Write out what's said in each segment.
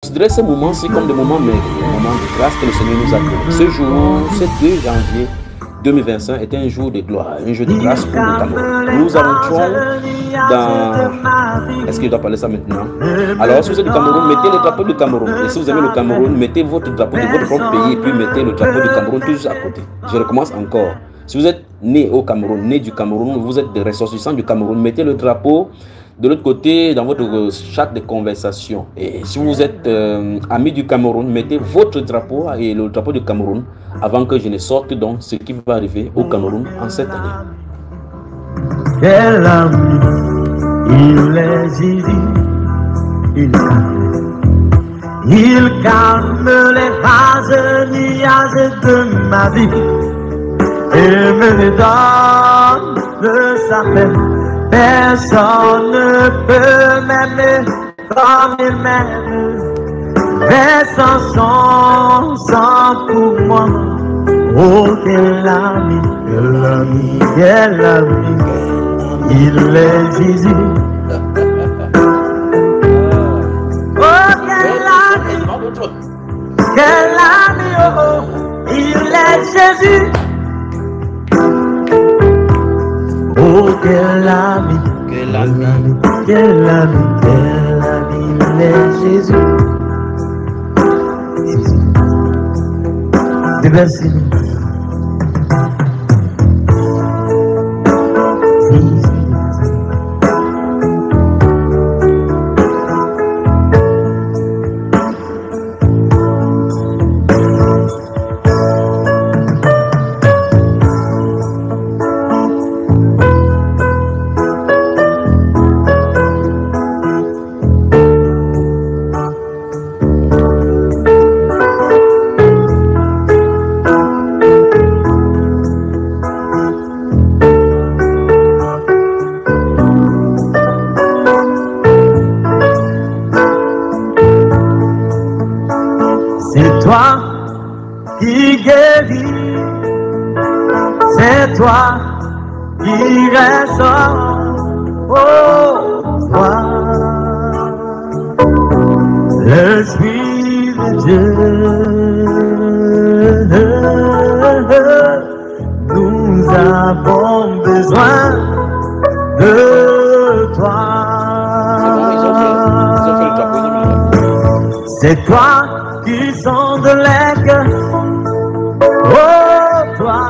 considérer ces moments-ci comme des moments maigres, des moments de grâce que le Seigneur nous a donnés. Ce jour, ce 2 janvier 2025 était un jour de gloire, un jour de grâce pour le Cameroun. Nous entrons dans... Est-ce que je dois parler ça maintenant? Alors, si vous êtes du Cameroun, mettez le drapeau du Cameroun. Et si vous aimez le Cameroun, mettez votre drapeau de votre propre pays et puis mettez le drapeau du Cameroun toujours à côté. Je recommence encore. Si vous êtes né au Cameroun, né du Cameroun, vous êtes des ressortissants du Cameroun, mettez le drapeau de l'autre côté dans votre chat de conversation. Et si vous êtes ami du Cameroun, mettez votre drapeau et le drapeau du Cameroun avant que je ne sorte donc ce qui va arriver au Cameroun en cette année. Quel ami, il est Jésus, il calme les phases nuages de ma vie et me donne de sa paix. Personne ne peut m'aimer comme il m'aime. Verse son sang pour moi. Oh, quel ami, quel ami, quel ami. Il est Jésus. Oh, quel ami, oh, il est Jésus. Oh, quel ami, quel ami, quel ami, quel ami, il est Jésus. Merci. C'est toi qui ressort, oh toi, l'Esprit de Dieu. Nous avons besoin de toi. C'est toi qui sonde les cœurs. Oh, toi,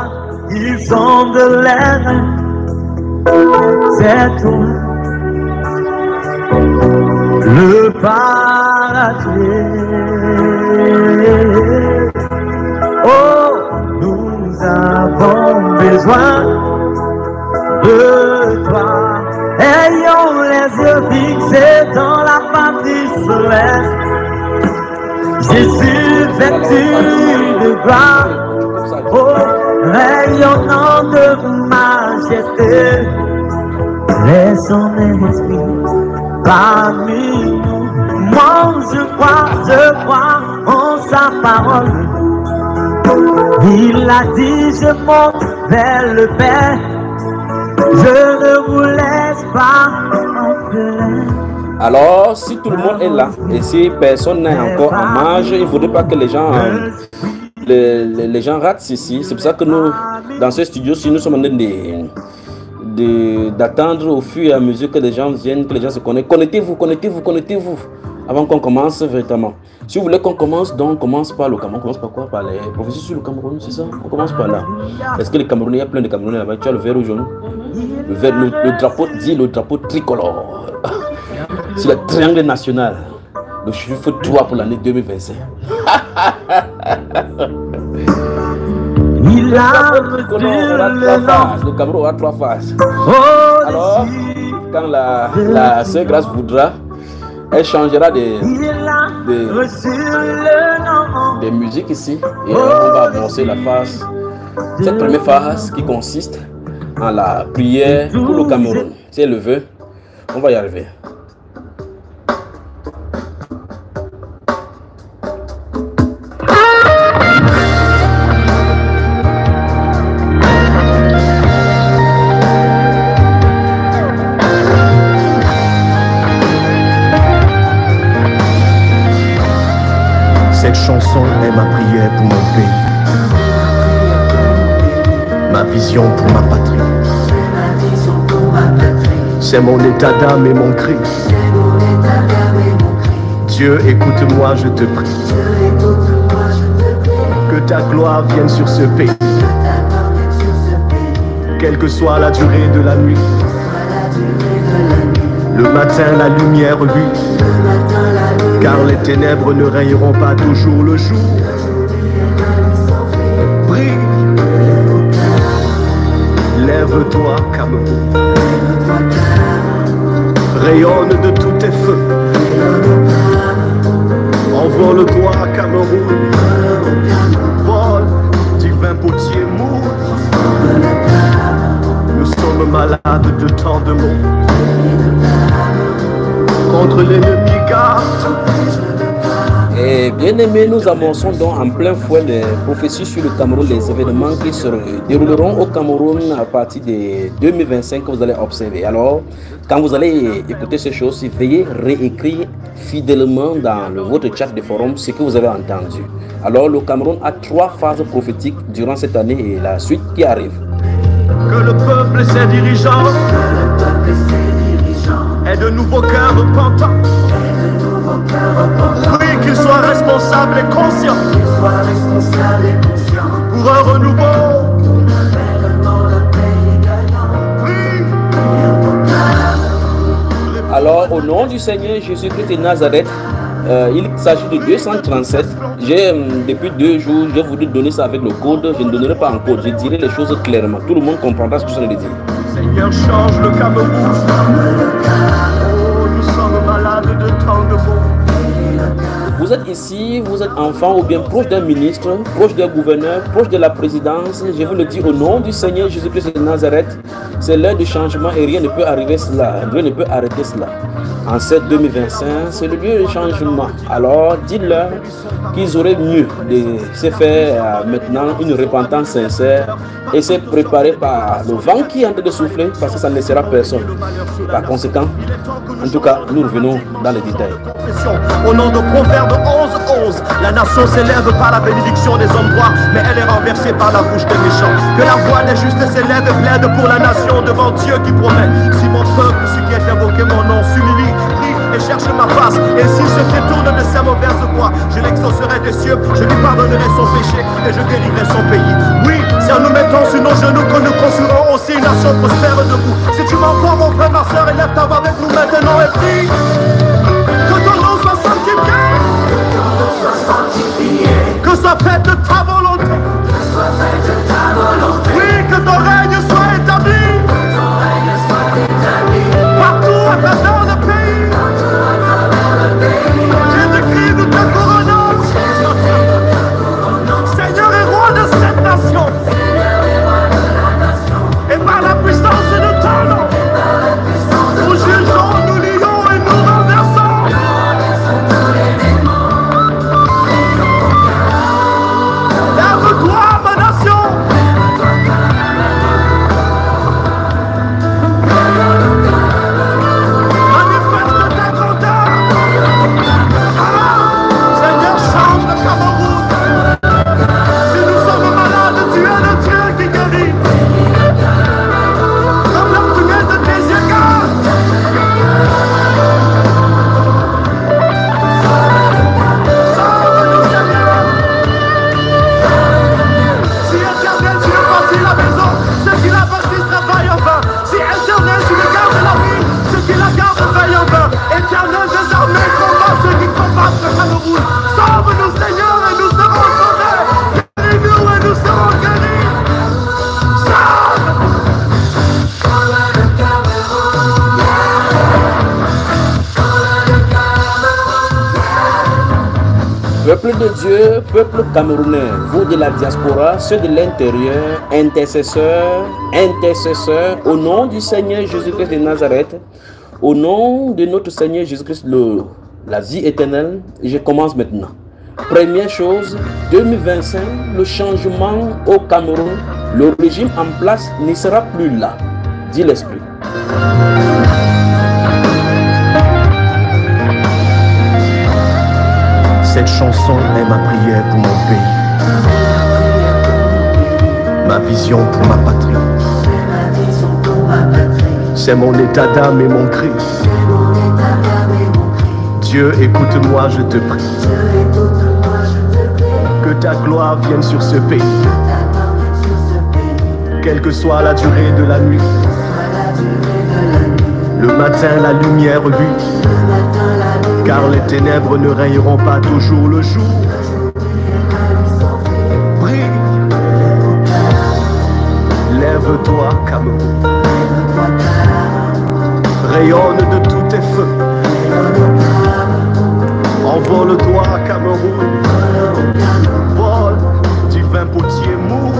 ils sont de l'air, c'est toi, le paradis. Oh, nous avons besoin de toi. Ayons les yeux fixés dans la patrie céleste. Jésus, vêtu de gloire. Oh, rayonnant de majesté, laisse son esprit parmi nous. Moi, je crois en sa parole. Il a dit, je monte vers le Père, je ne vous laisse pas en colère. Alors, si tout le monde est là, et si personne n'est encore en marge, il ne faudrait pas que les gens... Les gens ratent ceci. C'est pour ça que nous, dans ce studio, si nous sommes en train d'attendre au fur et à mesure que les gens viennent, que les gens se connectent. Connectez-vous, connectez-vous, connectez-vous avant qu'on commence véritablement. Si vous voulez qu'on commence, donc on commence par le Cameroun. On commence par quoi? Par les prophéties sur le Cameroun, c'est ça? On commence par là. Est-ce que les Camerounais, il y a plein de Camerounais là-bas? Tu as le vert ou jaune? Le drapeau dit le drapeau tricolore. C'est le triangle national. Le chiffre 3 pour l'année 2025. Il a le Cameroun aura 3 phases. Alors, quand la Sœur Grâce voudra, elle changera des musiques ici. Et on va avancer la phase. Cette première phase qui consiste en la prière pour le Cameroun. Si elle le veut, on va y arriver. Cette chanson est ma prière pour mon pays, ma vision pour ma patrie. C'est mon état d'âme et mon cri. Dieu, écoute-moi, je te prie. Que ta gloire vienne sur ce pays. Quelle que soit la durée de la nuit. Le matin, la lumière brille. Car les ténèbres ne régneront pas toujours le jour. Brille. Lève-toi, Cameroun. Rayonne de tous tes feux. Envole-toi, Cameroun. Vol, divin potier mou. Nous sommes malades de tant de mots. Contre l'ennemi garde. Et bien aimé, nous amorçons donc en plein fouet les prophéties sur le Cameroun, les événements qui se dérouleront au Cameroun à partir de 2025 que vous allez observer. Alors, quand vous allez écouter ces choses, veuillez réécrire fidèlement dans votre chat de forum ce que vous avez entendu. Alors, le Cameroun a 3 phases prophétiques durant cette année et la suite qui arrive. Que le peuple et ses dirigeants aient de nouveaux cœurs repentants. Oui, qu'ils soient responsables et conscients pour un renouveau. Oui. Alors, au nom du Seigneur Jésus-Christ de Nazareth, il s'agit de 237. Depuis 2 jours, je voudrais donner ça avec le code. Je ne donnerai pas en code, je dirai les choses clairement. Tout le monde comprendra ce que je viens de dire. Seigneur, change le Cameroun. Oh, nous sommes malades de tant de mots. Vous êtes ici, vous êtes enfant ou bien proche d'un ministre, proche d'un gouverneur, proche de la présidence. Je vous le dis au nom du Seigneur Jésus-Christ de Nazareth. C'est l'heure du changement et rien ne peut arriver cela. Dieu ne peut arrêter cela. En cette 2025, c'est le lieu du changement. Alors, dites-leur qu'ils auraient mieux de se faire maintenant une repentance sincère et se préparer par le vent qui est en train de souffler parce que ça ne laissera personne. Par conséquent, en tout cas, nous revenons dans les détails. Au nom de Proverbe 11:11, la nation s'élève par la bénédiction des hommes droits, mais elle est renversée par la bouche des méchants. Que la voix des justes s'élève et plaide pour la nation devant Dieu qui promet. Si mon peuple, celui qui est invoqué mon nom, s'humilie, prie et cherche ma face, et s'il se détourne de sa mauvaise voie, je l'exaucerai des cieux, je lui pardonnerai son péché et je guérirai son pays. Oui, c'est en nous mettant sur nos genoux que nous construirons aussi une nation prospère debout. Si tu m'entends, mon frère, ma soeur, élève ta voix avec nous maintenant et prie. Que ton nom soit sanctifié. Que soit faite ta volonté. Oui, que ton règne soit établi. Partout à travers le pays. Jésus-Christ, nous te couronnons. Seigneur et roi de cette nation. Et par la puissance de ton nom, nous jugeons, nous lions et nous renversons. Lève-toi, ma nation. Manifeste ta grandeur. Seigneur, change le Cameroun. Si nous sommes malades, tu es le Dieu qui guérit. Comme la prière de tes yeux, sauve-nous, Seigneur. Si Éternel, tu veux bâtir la maison, ceux qui la bâtissent travaillent en vain. Si Éternel, tu veux garder la vie, ceux qui la gardent veillent en vain. Éternel, des armées combat ceux qui combattent le Cameroun. Sauve-nous, Seigneur, et nous serons sauvés. Guéris-nous et nous serons guéris. Sauve! Peuple de Dieu, peuple camerounais, vous de la diaspora, ceux de l'intérieur, intercesseurs, au nom du Seigneur Jésus-Christ de Nazareth, au nom de notre Seigneur Jésus-Christ, la vie éternelle, je commence maintenant. Première chose, 2025, le changement au Cameroun, le régime en place ne sera plus là, dit l'Esprit. Cette chanson est ma prière pour mon pays, ma vision pour ma patrie. C'est mon état d'âme et mon cri. Dieu, écoute-moi, je te prie. Que ta gloire vienne sur ce pays, quelle que soit la durée de la nuit. Le matin, la lumière luit, car les ténèbres ne règneront pas toujours le jour. Brille, lève-toi, Cameroun. Rayonne de tous tes feux. Envole-toi, Cameroun. Vol, divin potier mou.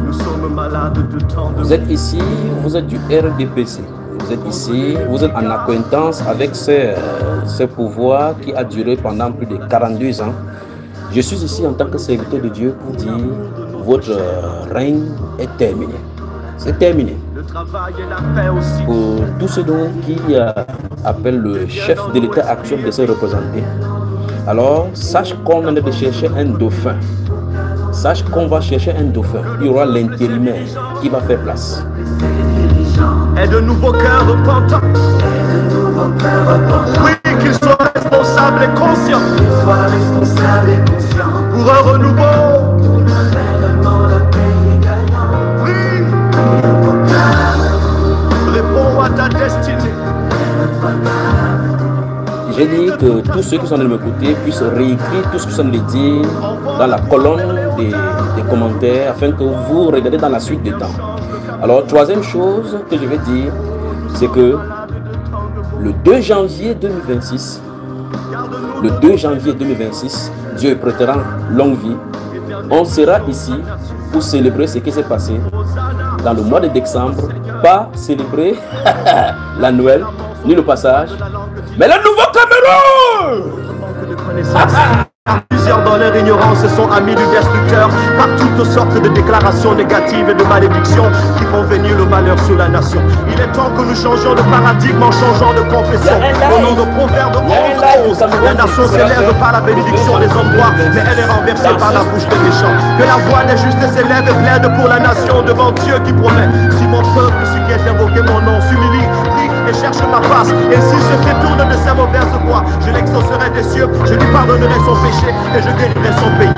Nous sommes malades de tant de... Vous êtes ici, vous êtes du RDPC. Vous êtes ici, vous êtes en acquaintance avec ce pouvoir qui a duré pendant plus de 42 ans. Je suis ici en tant que serviteur de Dieu pour dire votre règne est terminé. C'est terminé. Pour tous ceux qui appellent le chef de l'État actuel de se représenter, alors sache qu'on est de chercher un dauphin. Sache qu'on va chercher un dauphin. Il y aura l'intérimaire qui va faire place. Et de nouveaux cœurs repentants. Oui, qu'ils soient responsables et conscients. Pour un renouveau. Oui. Réponds à ta destinée. J'ai dit que tous ceux qui sont en train de m'écouter puissent réécrire tout ce qu'ils sont en train de dire dans la colonne des commentaires afin que vous regardez dans la suite des temps. Alors, troisième chose que je vais dire, c'est que le 2 janvier 2026, Dieu prêtera longue vie. On sera ici pour célébrer ce qui s'est passé dans le mois de décembre, pas célébrer la Noël, ni le passage, mais le nouveau Cameroun. Plusieurs dans leur ignorance sont amis du destructeur par toutes sortes de déclarations négatives et de malédictions qui font venir le malheur sur la nation. Il est temps que nous changions de paradigme en changeant de confession. Au nom de Proverbe 11, la nation s'élève par la bénédiction des hommes droits, mais elle est renversée par la bouche des méchants. Que la voix des justes s'élève et plaide pour la nation devant Dieu qui promet: si mon peuple, ce qui est invoqué mon nom, s'humilie, prie et cherche ma face, et s'il se détourne de ses mauvaises voies, je l'exaucerai des cieux, je lui pardonnerai son péché et je guérirai son pays.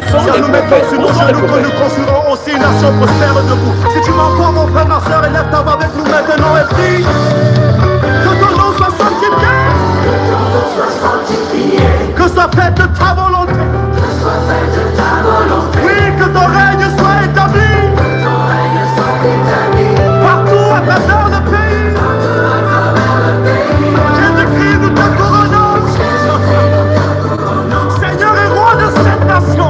Si nous mettons sur nos genoux que nous construirons aussi une nation prospère debout. Si tu m'entends, mon frère, ma soeur, élève ta voix avec nous maintenant et prie. Que ton nom soit sanctifié. Que soit faite ta volonté. Oui, que ton règne soit établi. Partout à travers le pays. Jésus-Christ, nous te couronnons. Seigneur et roi de cette nation.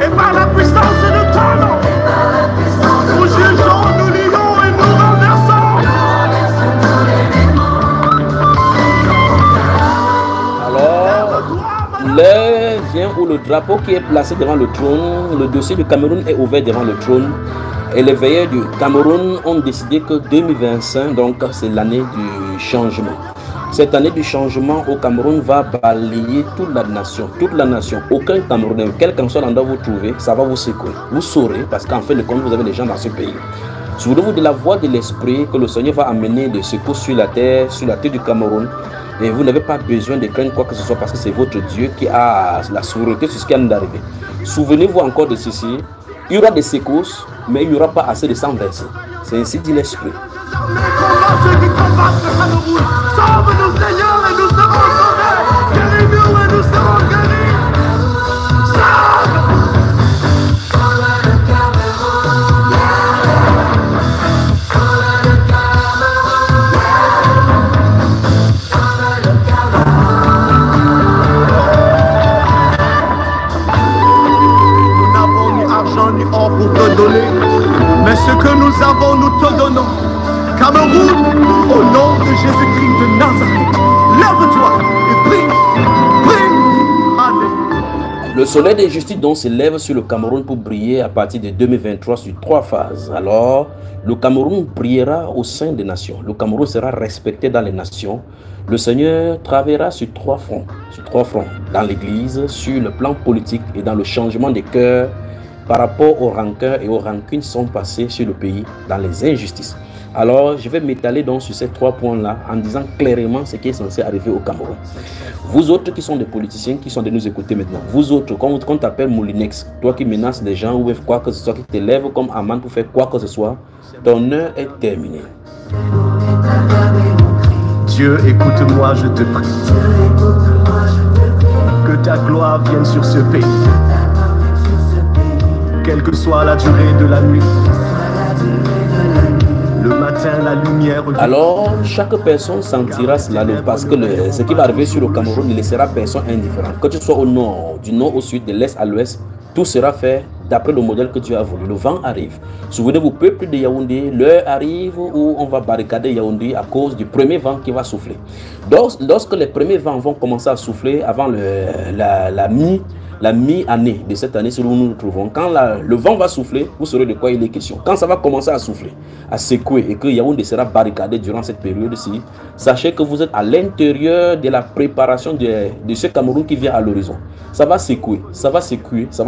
Et par la puissance de ton nom, nous jugeons, nous lions et nous renversons. Alors, l'heure vient où le drapeau qui est placé devant le trône, le dossier du Cameroun est ouvert devant le trône. Et les veilleurs du Cameroun ont décidé que 2025, donc c'est l'année du changement. Cette année du changement au Cameroun va balayer toute la nation. Aucun Camerounais, quel qu'en soit l'endroit où vous trouvez, ça va vous secouer. Vous saurez, parce qu'en fait, vous avez des gens dans ce pays. Souvenez-vous de la voix de l'esprit que le Seigneur va amener de secours sur la terre du Cameroun. Et vous n'avez pas besoin de craindre quoi que ce soit parce que c'est votre Dieu qui a la souveraineté sur ce qui vient d'arriver. Souvenez-vous encore de ceci. Il y aura des secousses, mais il n'y aura pas assez de sang versé. C'est ainsi dit l'esprit. Sauve-nous, Seigneur, et nous serons sauvés. Guéris-nous et nous serons guéris. Nous n'avons ni argent ni or pour te donner, mais ce que nous avons, nous te donnons. Cameroun, au nom de Jésus-Christ de Nazareth, lève-toi et prie, prie. Alléluia. Le soleil de justice donc se lève sur le Cameroun pour briller à partir de 2023 sur 3 phases. Alors, le Cameroun brillera au sein des nations. Le Cameroun sera respecté dans les nations. Le Seigneur travaillera sur trois fronts, dans l'Église, sur le plan politique et dans le changement des cœurs par rapport aux rancœurs et aux rancunes qui sont passées sur le pays, dans les injustices. Alors, je vais m'étaler donc sur ces 3 points-là en disant clairement ce qui est censé arriver au Cameroun. Vous autres qui sont des politiciens, qui sont de nous écouter maintenant, vous autres, quand on t'appelle Moulinex, toi qui menaces les gens ou quoi que ce soit, qui t'élève comme amant pour faire quoi que ce soit, ton heure est terminée. Dieu, écoute-moi, je te prie. Que ta gloire vienne sur ce pays. Quelle que soit la durée de la nuit. Le matin, la lumière. Alors, chaque personne sentira cela parce que ce qui va arriver sur le Cameroun ne laissera personne indifférent. Que tu sois au nord, du nord au sud, de l'est à l'ouest, tout sera fait d'après le modèle que Dieu a voulu. Le vent arrive. Souvenez-vous, peuple de Yaoundé, l'heure arrive où on va barricader Yaoundé à cause du premier vent qui va souffler. Donc, lorsque les premiers vents vont commencer à souffler avant la mi-année de cette année sur où nous nous trouvons, quand le vent va souffler, vous saurez de quoi il est question. Quand ça va commencer à souffler, à secouer et que Yaoundé sera barricadé durant cette période-ci, sachez que vous êtes à l'intérieur de la préparation de ce Cameroun qui vient à l'horizon. Ça va secouer, ça va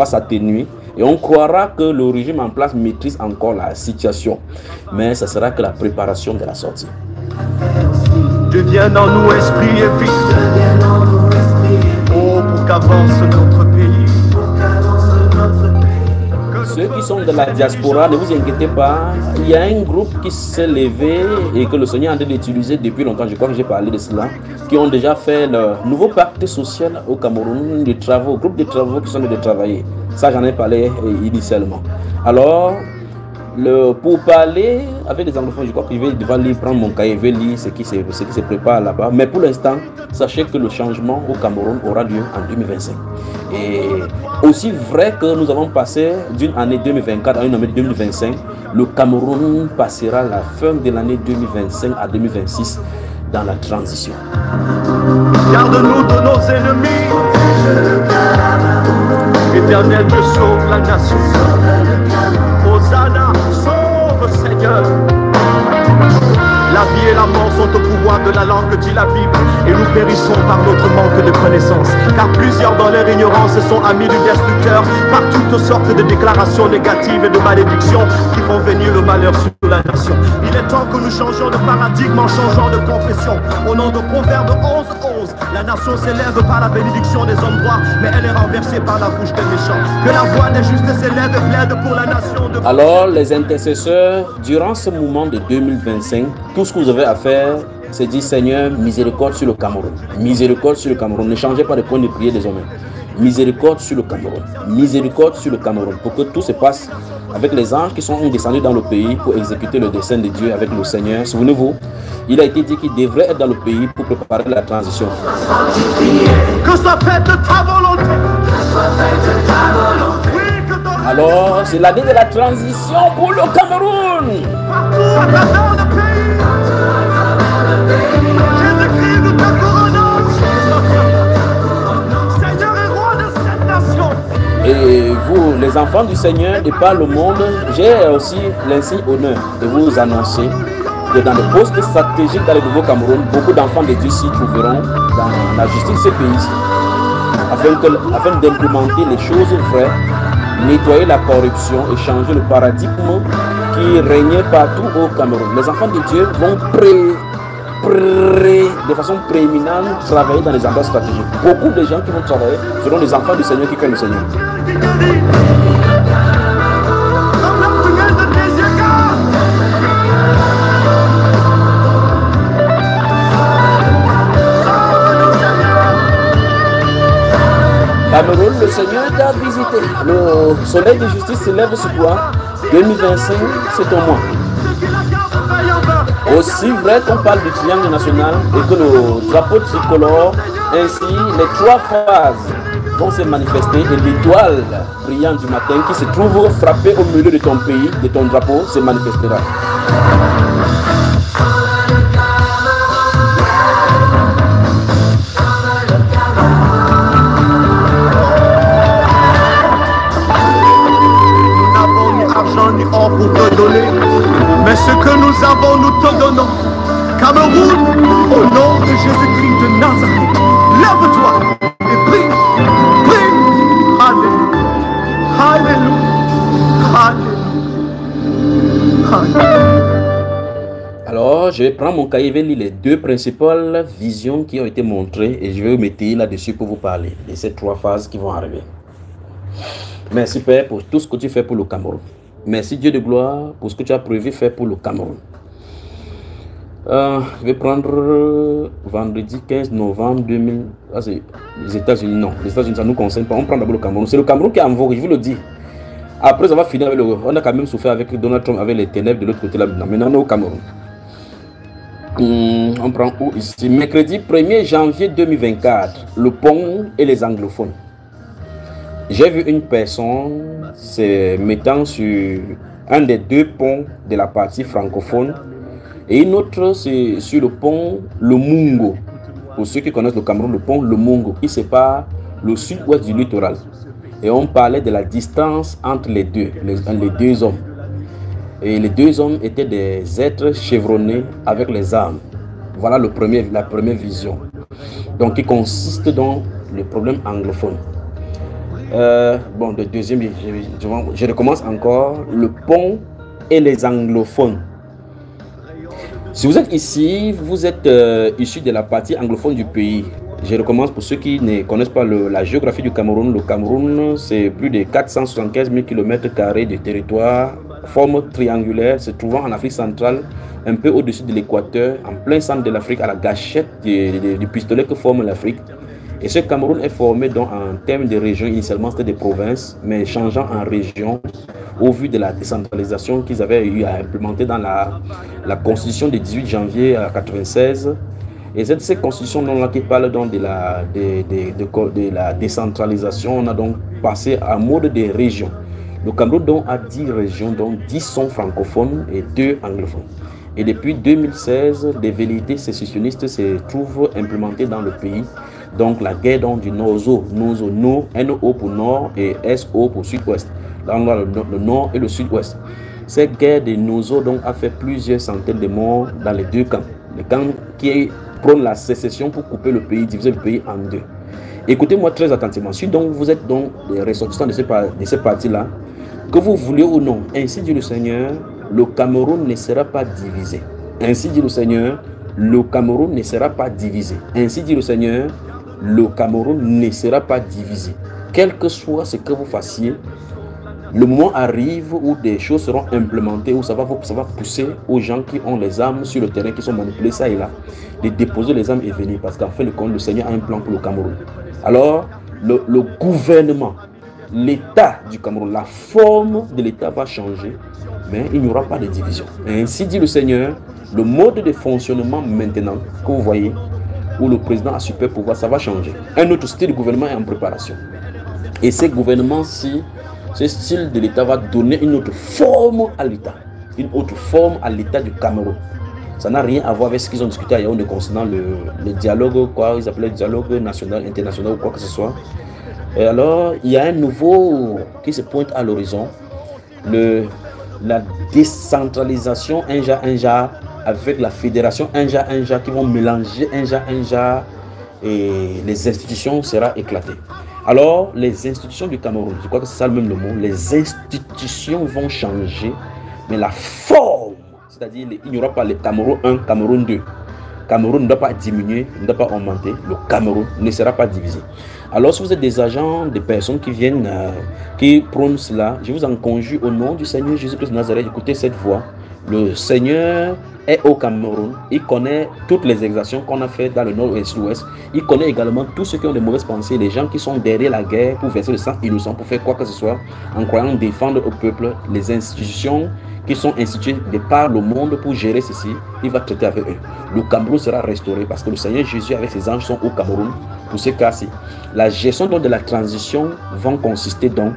s'atténuer et on croira que le régime en place maîtrise encore la situation. Mais ça sera que la préparation de la sortie. Deviens en nous esprit et vie. Oh, pour qu'avance notre pays. Ceux qui sont de la diaspora, ne vous inquiétez pas, il y a un groupe qui s'est levé et que le Seigneur a d'utiliser depuis longtemps, je crois que j'ai parlé de cela, qui ont déjà fait le nouveau pacte social au Cameroun, des travaux, groupe de travaux qui sont de travailler. Ça, j'en ai parlé initialement. Alors, pour parler avec des anglophones, je crois que je vais devoir prendre mon cahier, je vais lire ce qui se prépare là-bas. Mais pour l'instant, sachez que le changement au Cameroun aura lieu en 2025. Et aussi vrai que nous avons passé d'une année 2024 à une année 2025, le Cameroun passera la fin de l'année 2025 à 2026 dans la transition. Garde-nous de nos ennemis. Éternel, Dieu sauve la nation. Hosanna, sauve Seigneur. La vie et la mort sont au pouvoir de la langue, dit la Bible, et nous périssons par notre manque de connaissance. Car plusieurs dans leur ignorance sont amis du destructeur, par toutes sortes de déclarations négatives et de malédictions qui font venir le malheur sur la nation. Il est temps que nous changions de paradigme en changeant de confession. Au nom de Proverbe 11:11, la nation s'élève par la bénédiction des hommes droits, mais elle est renversée par la bouche des méchants. Que la voix des justes s'élève et plaide pour la nation de... Alors, les intercesseurs, durant ce moment de 2025, tout ce que vous avez à faire, c'est dire Seigneur, miséricorde sur le Cameroun. Miséricorde sur le Cameroun. Ne changez pas de point de prière désormais. Miséricorde sur le Cameroun. Miséricorde sur le Cameroun. Pour que tout se passe avec les anges qui sont descendus dans le pays pour exécuter le dessein de Dieu avec le Seigneur. Souvenez-vous, il a été dit qu'il devrait être dans le pays pour préparer la transition. Que soit faite ta volonté. Que soit faite ta volonté. Alors, c'est l'année de la transition pour le Cameroun. Partout à travers le pays. Jésus-Christ nous te couronnons. Seigneur et roi de cette nation. Et vous, les enfants du Seigneur de par le monde, j'ai aussi l'insigne honneur de vous annoncer que dans les postes stratégiques dans le Nouveau Cameroun, beaucoup d'enfants de Dieu s'y trouveront dans la justice de ce pays, afin d'implémenter les choses vraies, nettoyer la corruption et changer le paradigme qui régnait partout au Cameroun. Les enfants de Dieu vont de façon prééminente travailler dans les endroits stratégiques. Beaucoup de gens qui vont travailler seront les enfants du Seigneur qui craignent le Seigneur. Cameroun, le Seigneur t'a visité. Le soleil de justice s'élève sur toi. 2025, c'est ton mois. Aussi vrai qu'on parle du triangle national et que le drapeau tricolore, ainsi les 3 phases vont se manifester et l'étoile brillante du matin qui se trouve frappée au milieu de ton pays, de ton drapeau, se manifestera. Ni or pour te donner, mais ce que nous avons, nous te donnons. Cameroun, au nom de Jésus. je vais prendre mon cahier, je vais lire les deux principales visions qui ont été montrées et je vais vous mettre là-dessus pour vous parler de ces trois phases qui vont arriver. Merci Père pour tout ce que tu fais pour le Cameroun. Merci Dieu de gloire pour ce que tu as prévu faire pour le Cameroun. Je vais prendre vendredi 15 novembre 2000. Ah, c'est les États-Unis. Non, les États-Unis, ça ne nous concerne pas. On prend d'abord le Cameroun. C'est le Cameroun qui est en vogue, je vous le dis. Après, ça va finir avec le. On a quand même souffert avec Donald Trump, avec les ténèbres de l'autre côté là. Maintenant, on est au Cameroun. On prend où ici? Mercredi 1er janvier 2024, le pont et les anglophones. J'ai vu une personne se mettant sur un des deux ponts de la partie francophone et une autre c'est sur le pont Le Mungo. Pour ceux qui connaissent le Cameroun, le pont Le Mungo qui sépare le sud-ouest du littoral. Et on parlait de la distance entre les deux hommes. Et les deux hommes étaient des êtres chevronnés avec les armes. Voilà la première vision. Donc, qui consiste dans le problème anglophone. Bon, le deuxième, je recommence encore. Le pont et les anglophones. Si vous êtes ici, vous êtes issu de la partie anglophone du pays. Je recommence pour ceux qui ne connaissent pas la géographie du Cameroun. Le Cameroun, c'est plus de 475 000 km² de territoire, forme triangulaire, se trouvant en Afrique centrale, un peu au-dessus de l'équateur, en plein centre de l'Afrique, à la gâchette du pistolet que forme l'Afrique. Et ce Cameroun est formé donc en termes de régions, initialement c'était des provinces, mais changeant en régions au vu de la décentralisation qu'ils avaient eu à implémenter dans la constitution du 18 janvier 1996. Et c'est cette constitution-là qui parle donc de la décentralisation. On a donc passé à mode des régions. Le Cameroun donc a 10 régions, dont 10 sont francophones et 2 anglophones. Et depuis 2016, des velléités sécessionnistes se trouvent implémentées dans le pays. Donc la guerre donc, du Nozo, NO pour nord et SO pour sud-ouest. Là on a le nord et le sud-ouest. Cette guerre des Nozo donc a fait plusieurs centaines de morts dans les deux camps. Le camp qui prône la sécession pour couper le pays, diviser le pays en deux. Écoutez-moi très attentivement. Si donc vous êtes donc les ressortissants de ces partis-là, que vous voulez ou non, ainsi dit le Seigneur, le Cameroun ne sera pas divisé. Ainsi dit le Seigneur, le Cameroun ne sera pas divisé. Ainsi dit le Seigneur, le Cameroun ne sera pas divisé. Quel que soit ce que vous fassiez, le moment arrive où des choses seront implémentées, où ça va pousser aux gens qui ont les armes sur le terrain, qui sont manipulés ça et là, de déposer les armes et venir. Parce qu'en fin de compte, le Seigneur a un plan pour le Cameroun. Alors, le gouvernement, l'État du Cameroun, la forme de l'État va changer, mais il n'y aura pas de division. Et ainsi dit le Seigneur, le mode de fonctionnement maintenant, que vous voyez, où le président a super pouvoir, ça va changer. Un autre style de gouvernement est en préparation. Et ces gouvernements-ci, ce style de l'État va donner une autre forme à l'État. Une autre forme à l'État du Cameroun. Ça n'a rien à voir avec ce qu'ils ont discuté à Yaoundé concernant le dialogue, quoi, ils appelaient le dialogue national, international ou quoi que ce soit. Et alors, il y a un nouveau qui se pointe à l'horizon. La décentralisation Inja avec la fédération Inja qui vont mélanger Inja et les institutions sera éclatées. Alors, les institutions du Cameroun, je crois que c'est ça même le mot, les institutions vont changer, mais la forme, c'est-à-dire il n'y aura pas le Cameroun 1, Cameroun 2. Cameroun ne doit pas diminuer, ne doit pas augmenter, le Cameroun ne sera pas divisé. Alors, si vous êtes des agents, des personnes qui viennent, qui prônent cela, je vous en conjure au nom du Seigneur Jésus-Christ de Nazareth, écoutez cette voix. Le Seigneur est au Cameroun, il connaît toutes les exactions qu'on a faites dans le nord et l'ouest. Il connaît également tous ceux qui ont de mauvaises pensées, les gens qui sont derrière la guerre pour verser le sang innocent, pour faire quoi que ce soit, en croyant défendre au peuple, les institutions qui sont instituées de par le monde pour gérer ceci, il va traiter avec eux. Le Cameroun sera restauré parce que le Seigneur Jésus avec ses anges sont au Cameroun pour ce cas-ci. La gestion donc de la transition va consister donc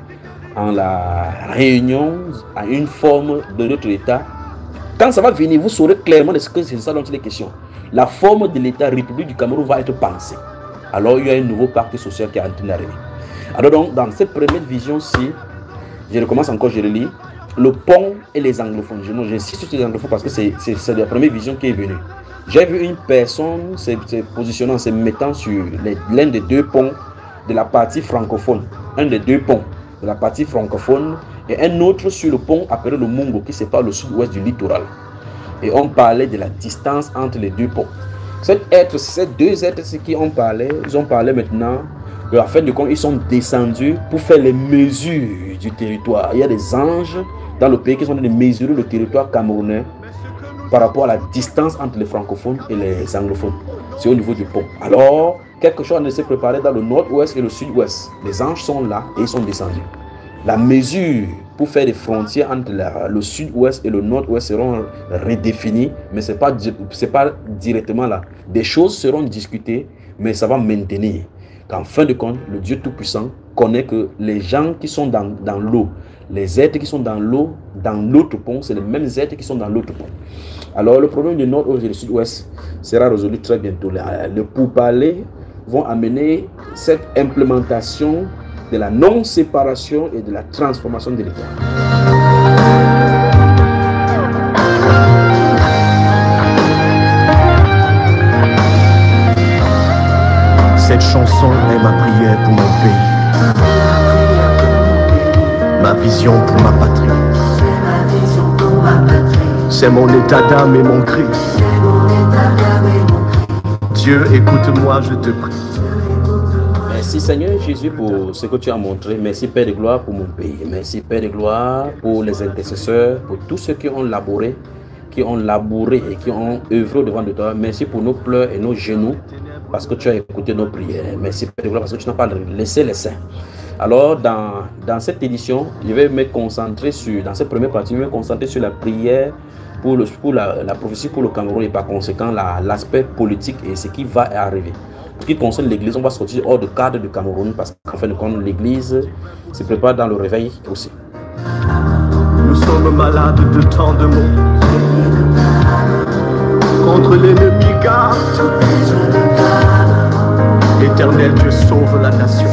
en la réunion à une forme de notre État. Quand ça va venir, vous saurez clairement de ce que c'est ça dont il est question. La forme de l'État République du Cameroun va être pensée. Alors il y a un nouveau parti social qui est en train d'arriver. Alors donc dans cette première vision-ci, je recommence encore, je relis. Le pont et les anglophones. J'insiste sur les anglophones parce que c'est la première vision qui est venue. J'ai vu une personne se positionnant, se mettant sur l'un des deux ponts de la partie francophone. Un des deux ponts de la partie francophone et un autre sur le pont appelé le Mungo qui sépare le sud-ouest du littoral. Et on parlait de la distance entre les deux ponts. Ces deux êtres qui ont parlé, ils ont parlé maintenant, en fin de compte, ils sont descendus pour faire les mesures du territoire. Il y a des anges dans le pays qui sont en train de mesurer le territoire camerounais par rapport à la distance entre les francophones et les anglophones. C'est au niveau du pont. Alors, quelque chose ne s'est préparé dans le nord-ouest et le sud-ouest. Les anges sont là et ils sont descendus. La mesure pour faire des frontières entre le sud-ouest et le nord-ouest seront redéfinies, mais ce n'est pas directement là. Des choses seront discutées, mais ça va maintenir. En fin de compte, le Dieu Tout-Puissant connaît que les gens qui sont dans l'eau, les êtres qui sont dans l'eau, dans l'autre pont, c'est les mêmes êtres qui sont dans l'autre pont. Alors, le problème du nord-ouest et du sud-ouest sera résolu très bientôt. Les pourparlers vont amener cette implémentation de la non-séparation et de la transformation de l'État. Cette chanson est ma prière pour mon pays, ma vision pour ma patrie. C'est mon état d'âme et mon cri. Dieu, écoute-moi, je te prie. Merci Seigneur Jésus pour ce que tu as montré. Merci Père de gloire pour mon pays. Merci Père de gloire pour les intercesseurs, pour tous ceux qui ont labouré et qui ont œuvré devant de toi. Merci pour nos pleurs et nos genoux parce que tu as écouté nos prières. Merci Père de gloire parce que tu n'as pas laissé les saints. Alors dans cette édition, je vais me concentrer dans cette première partie, je vais me concentrer sur la prière pour la prophétie pour le Cameroun et par conséquent l'aspect politique et ce qui va arriver. Ce qui concerne l'église, on va sortir hors de cadre du Cameroun parce qu'en fin de compte, l'église se prépare dans le réveil aussi. Nous sommes malades de tant de mots. Contre l'ennemi garde. Éternel Dieu, sauve la nation.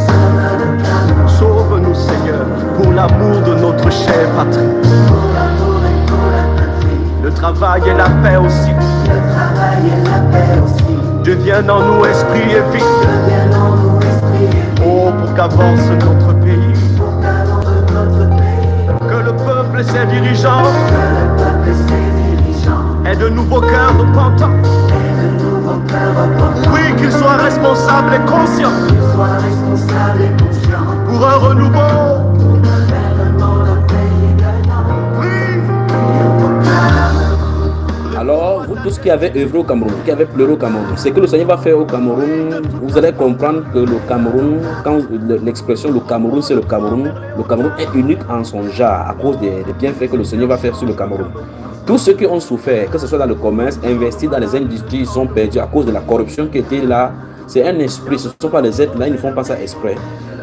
Sauve-nous Seigneur, pour l'amour de notre chère patrie. Le travail et la paix aussi. Devienne en nous esprit et vie. Oh, pour qu'avance notre pays. Que le peuple et ses dirigeants aient de nouveaux cœurs repentants. Oui, qu'ils soient responsables et conscients. Pour un renouveau. Alors, vous tous qui avez œuvré au Cameroun, qui avez pleuré au Cameroun, ce que le Seigneur va faire au Cameroun, vous allez comprendre que le Cameroun, quand l'expression le Cameroun est unique en son genre à cause des bienfaits que le Seigneur va faire sur le Cameroun. Tous ceux qui ont souffert, que ce soit dans le commerce, investis dans les industries, ils sont perdus à cause de la corruption qui était là. C'est un esprit, ce ne sont pas les êtres là, ils ne font pas ça exprès.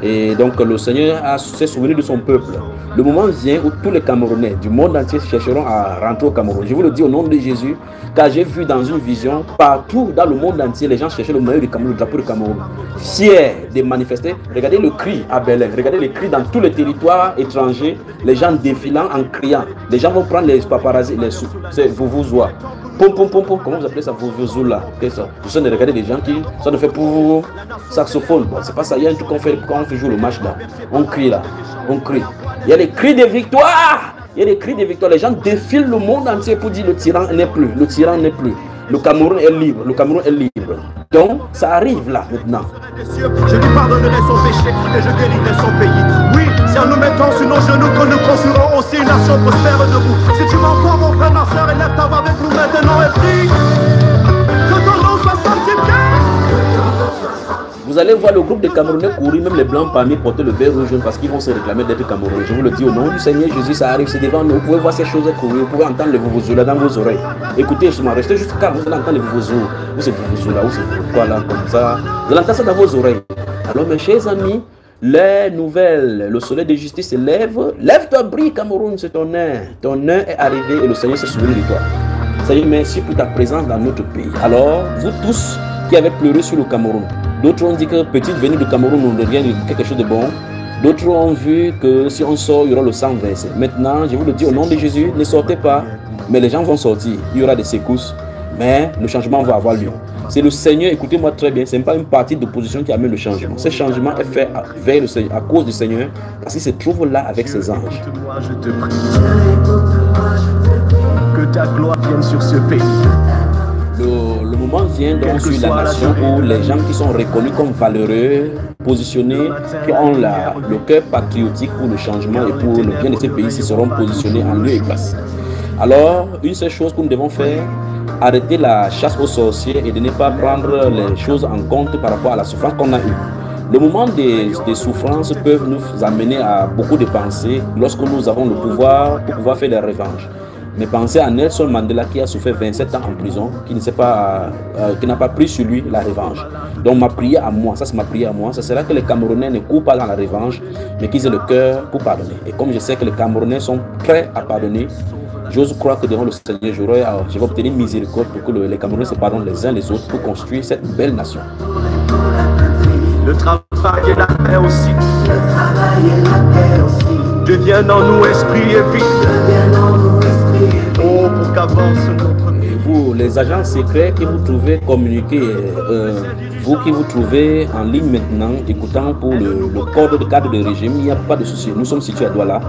Et donc le Seigneur s'est souvenu de son peuple. Le moment vient où tous les Camerounais du monde entier chercheront à rentrer au Cameroun. Je vous le dis au nom de Jésus, car j'ai vu dans une vision, partout dans le monde entier, les gens cherchaient le maillot du Cameroun, le drapeau du Cameroun. Fiers de manifester. Regardez le cri à Berlin, regardez les cris dans tous les territoires étrangers, les gens défilant en criant. Les gens vont prendre les paparazzi, les sous, c'est vous. Pom pom pom pom, comment vous appelez ça, vous là? Je suis de regarder des gens qui sont de faire pour saxophone. Bon, c'est pas ça, il y a un truc qu'on fait quand on fait jouer le match là. On crie là, on crie. Il y a des cris de victoire. Il y a des cris de victoire. Les gens défilent le monde entier pour dire le tyran n'est plus. Le tyran n'est plus. Le Cameroun est libre. Le Cameroun est libre. Donc, ça arrive là maintenant. Je lui pardonnerai son péché et je guérirai son pays. Oui, c'est en nous mettant sur nos genoux que nous construirons aussi une nation prospère debout. Si tu m'entends, mon frère, ma soeur, élève ta voix avec nous maintenant et prie. Que ton nom soit sanctifié. Vous allez voir le groupe de Camerounais courir, même les blancs parmi porter le vert rouge parce qu'ils vont se réclamer d'être Camerounais. Je vous le dis au nom du Seigneur Jésus, ça arrive, c'est devant nous. Vous pouvez voir ces choses courir, vous pouvez entendre les vuvuzela dans vos oreilles. Écoutez, justement, restez juste calme, vous allez entendre les vuvuzela. Où c'est vuvuzela, où c'est quoi là, comme ça. Vous allez entendre ça dans vos oreilles. Alors mes chers amis, les nouvelles, le soleil de justice se lève. Lève-toi, brille Cameroun, c'est ton heure. Ton heure est arrivée et le Seigneur s'est souvenu de toi. Seigneur, merci pour ta présence dans notre pays. Alors, vous tous qui avez pleuré sur le Cameroun, d'autres ont dit que petite venue du Cameroun nous devient quelque chose de bon. D'autres ont vu que si on sort, il y aura le sang versé. Maintenant, je vous le dis au nom de Jésus, ne sortez pas, mais les gens vont sortir. Il y aura des secousses, mais le changement va avoir lieu. C'est le Seigneur, écoutez-moi très bien, ce n'est pas une partie d'opposition qui amène le changement. Ce changement est fait vers le Seigneur, à cause du Seigneur, parce qu'il se trouve là avec ses anges. Que ta gloire vienne sur ce pays. Le moment vient donc sur la nation où les gens qui sont reconnus comme valeureux, positionnés, qui ont le cœur patriotique pour le changement et pour le bien de ces pays, seront positionnés en lieu et place. Alors, une seule chose que nous devons faire, arrêter la chasse aux sorciers et de ne pas prendre les choses en compte par rapport à la souffrance qu'on a eue. Le moment des souffrances peuvent nous amener à beaucoup de pensées lorsque nous avons le pouvoir pour pouvoir faire des revanches. Mais pensez à Nelson Mandela qui a souffert 27 ans en prison, qui n'a pas pris sur lui la revanche. Donc ma prière à moi, ça c'est ma prière à moi, ça sera que les Camerounais ne courent pas dans la revanche, mais qu'ils aient le cœur pour pardonner. Et comme je sais que les Camerounais sont prêts à pardonner, j'ose croire que devant le Seigneur, je vais obtenir miséricorde pour que les Camerounais se pardonnent les uns les autres pour construire cette belle nation. Le travail et la paix aussi. Deviennent en nous esprit et vie. Oh, pour qu'avance notre pays. Vous, les agents secrets que vous trouvez communiquer, vous qui vous trouvez en ligne maintenant, écoutant pour le cadre de régime, il n'y a pas de souci. Nous sommes situés à Douala.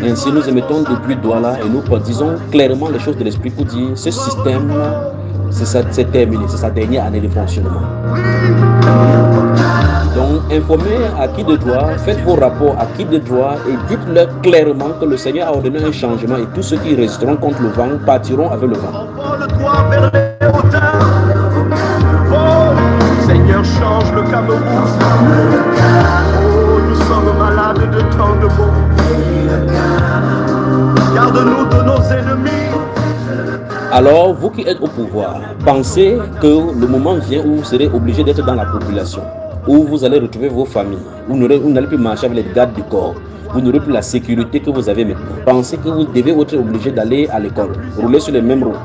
Ainsi, nous émettons depuis Douala et nous disons clairement les choses de l'esprit pour dire ce système, c'est terminé, c'est sa dernière année de fonctionnement. Donc, informez à qui de droit, faites vos rapports à qui de droit et dites-leur clairement que le Seigneur a ordonné un changement et tous ceux qui résisteront contre le vent partiront avec le vent. Oh, Seigneur, change le Cameroun. Oh, nous sommes malades de tant de maux. Garde-nous de nos ennemis. Alors, vous qui êtes au pouvoir, pensez que le moment vient où vous serez obligé d'être dans la population, où vous allez retrouver vos familles, où vous n'allez plus marcher avec les gardes du corps, vous n'aurez plus la sécurité que vous avez maintenant. Pensez que vous devez être obligé d'aller à l'école, rouler sur les mêmes routes,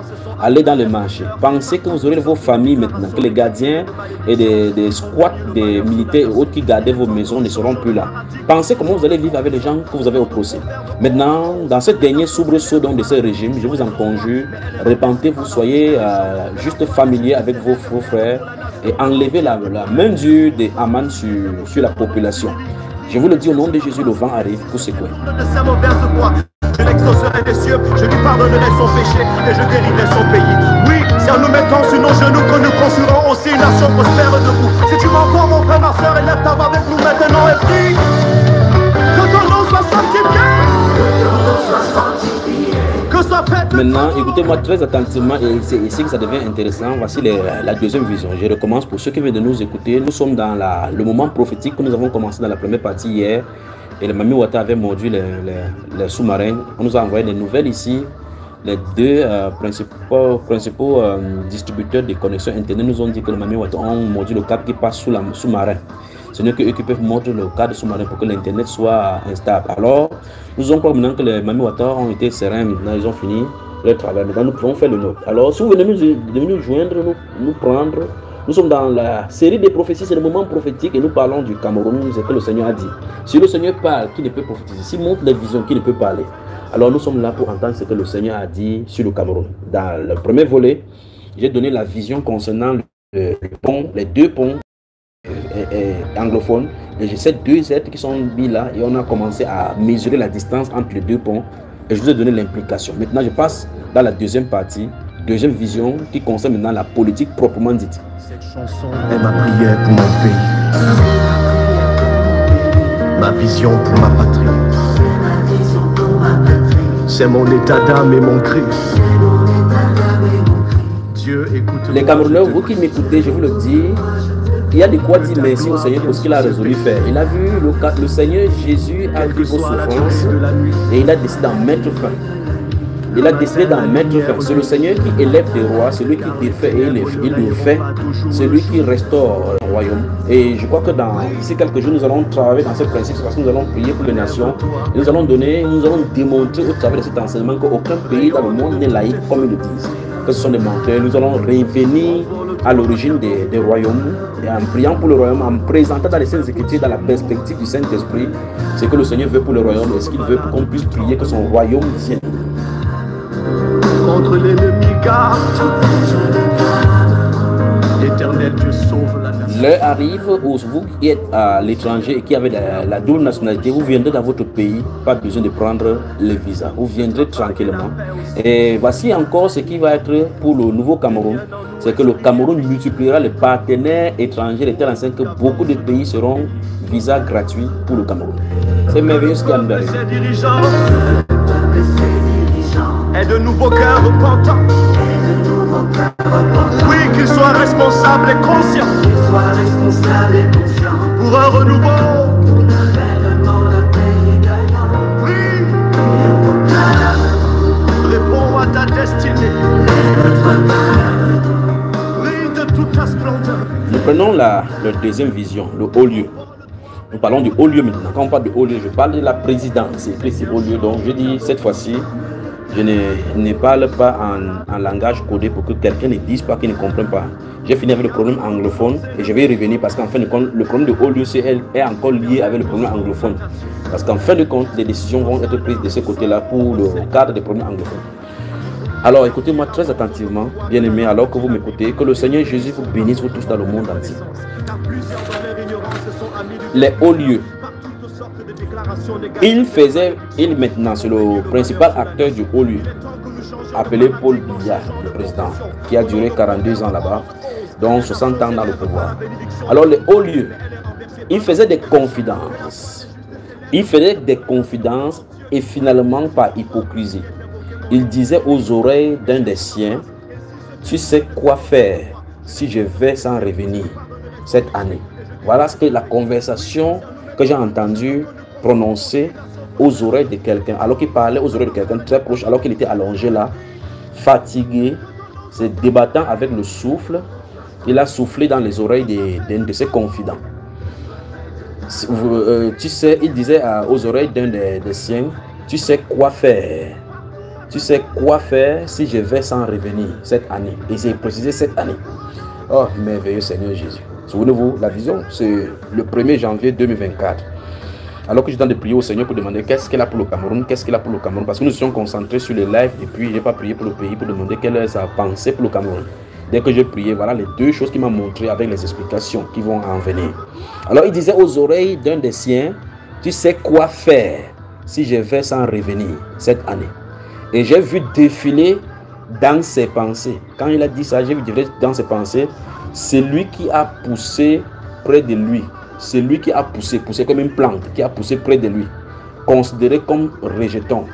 aller dans les marchés. Pensez que vous aurez vos familles maintenant, que les gardiens et des squats, des militaires et autres qui gardaient vos maisons ne seront plus là. Pensez comment vous allez vivre avec les gens que vous avez au procès. Maintenant, dans ce dernier soubresaut de ce régime, je vous en conjure, repentez-vous, soyez juste familiers avec vos frères et enlevez la main dure de Haman sur la population. Je vous le dis au nom de Jésus, le vent arrive pour secouer. Je l'exaucerai des cieux, je lui pardonnerai son péché et je guérirai son pays. Oui, si en nous mettant sur nos genoux que nous construirons aussi une nation prospère debout. Si tu m'entends mon frère, ma soeur, élève ta voix avec nous maintenant et prie. Que ton nom soit sanctifié. Que soit fait. Maintenant, écoutez-moi très attentivement et c'est ici que ça devient intéressant. Voici la deuxième vision. Je recommence pour ceux qui viennent de nous écouter. Nous sommes dans le moment prophétique que nous avons commencé dans la première partie hier. Et le Mami Wata avait mordu les sous-marins. On nous a envoyé des nouvelles ici. Les deux principaux distributeurs de connexions Internet nous ont dit que le Mami Wata ont mordu le câble qui passe sous le sous-marin. Ce n'est qu'eux qui peuvent mordre le câble sous-marin pour que l'Internet soit instable. Alors, nous avons maintenant que les Mami Wata ont été sereins. Maintenant, ils ont fini leur travail. Maintenant, nous pouvons faire le nôtre. Alors, si vous venez nous joindre, nous prendre. Nous sommes dans la série des prophéties, c'est le moment prophétique et nous parlons du Cameroun, c'est ce que le Seigneur a dit. Si le Seigneur parle, qui ne peut prophétiser? S'il montre les visions, qui ne peut parler? Alors nous sommes là pour entendre ce que le Seigneur a dit sur le Cameroun. Dans le premier volet, j'ai donné la vision concernant les deux ponts anglophones. Et j'ai ces deux êtres qui sont mis là et on a commencé à mesurer la distance entre les deux ponts et je vous ai donné l'implication. Maintenant, je passe dans la deuxième partie, deuxième vision qui concerne maintenant la politique proprement dite. Cette chanson est ma prière pour mon pays, ma vision pour ma patrie. C'est mon état d'âme et mon cri. Dieu écoute. Les Camerounais, vous qui m'écoutez, je vous le dis, il y a de quoi dire merci au Seigneur pour ce qu'il a résolu faire. Il a vu le Seigneur Jésus a vu vos souffrances et il a décidé d'en mettre fin. Il a décidé d'en mettre fin. C'est le Seigneur qui élève des rois, celui qui défait et il le fait, celui qui restaure le royaume. Et je crois que d'ici quelques jours, nous allons travailler dans ce principe parce que nous allons prier pour les nations. Et nous allons démontrer au travers de cet enseignement qu'aucun pays dans le monde n'est laïque comme ils le disent. Que ce sont des menteurs. Nous allons revenir à l'origine des royaumes et en priant pour le royaume, en présentant dans les Saintes Écritures, dans la perspective du Saint-Esprit, ce que le Seigneur veut pour le royaume et ce qu'il veut pour qu'on puisse prier que son royaume vienne. Contre l'ennemi car Éternel Dieu, sauve la nation. L'heure arrive où vous qui êtes à l'étranger et qui avez la double nationalité, vous viendrez dans votre pays, pas besoin de prendre le visa. Vous viendrez tranquillement. Et voici encore ce qui va être pour le nouveau Cameroun. C'est que le Cameroun multipliera les partenaires étrangers de telle enseigne que beaucoup de pays seront visa gratuits pour le Cameroun. C'est merveilleux ce qui a nous arrivé. Ses dirigeants et de nouveaux cœurs repentants. Oui, qu'ils soient responsables et conscients pour un renouveau. Oui, réponds à ta destinée. Oui, de toute ta splendeur. Nous prenons la deuxième vision, le haut lieu. Nous parlons du haut lieu maintenant. Quand on parle de haut lieu, je parle de la présidence. C'est écrit ici haut lieu. Donc je dis cette fois-ci, je ne parle pas en langage codé pour que quelqu'un ne dise pas qu'il ne comprenne pas. J'ai fini avec le problème anglophone et je vais y revenir parce qu'en fin de compte, le problème de haut lieu est encore lié avec le problème anglophone. Parce qu'en fin de compte, les décisions vont être prises de ce côté-là pour le cadre des problèmes anglophones. Alors écoutez-moi très attentivement, bien aimés, alors que vous m'écoutez, que le Seigneur Jésus vous bénisse vous tous dans le monde entier. Les hauts lieux. Il maintenant, c'est le principal acteur du haut lieu, appelé Paul Biya, le président, qui a duré 42 ans là-bas, dont 60 ans dans le pouvoir. Alors les hauts lieux, il faisait des confidences. Il faisait des confidences et finalement par hypocrisie. Il disait aux oreilles d'un des siens, tu sais quoi faire si je vais sans revenir cette année. Voilà ce que la conversation que j'ai entendue prononcer aux oreilles de quelqu'un, alors qu'il parlait aux oreilles de quelqu'un très proche, alors qu'il était allongé là, fatigué, se débattant avec le souffle. Il a soufflé dans les oreilles de ses confidents. Tu sais, il disait aux oreilles d'un des siens, tu sais quoi faire. Tu sais quoi faire si je vais sans revenir cette année. Et c'est précisé cette année. Oh, merveilleux Seigneur Jésus. Souvenez-vous, la vision, c'est le 1er janvier 2024. Alors que je suis en train de prier au Seigneur pour demander qu'est-ce qu'il a pour le Cameroun, qu'est-ce qu'il a pour le Cameroun. Parce que nous nous sommes concentrés sur les lives et puis je n'ai pas prié pour le pays pour demander quelle est sa pensée pour le Cameroun. Dès que j'ai prié, voilà les deux choses qu'il m'a montrées avec les explications qui vont en venir. Alors il disait aux oreilles d'un des siens, tu sais quoi faire si je vais sans revenir cette année. Et j'ai vu défiler dans ses pensées. Quand il a dit ça, j'ai vu défiler dans ses pensées, c'est lui qui a poussé près de lui. C'est lui qui a poussé comme une plante, qui a poussé près de lui, considéré comme rejeton.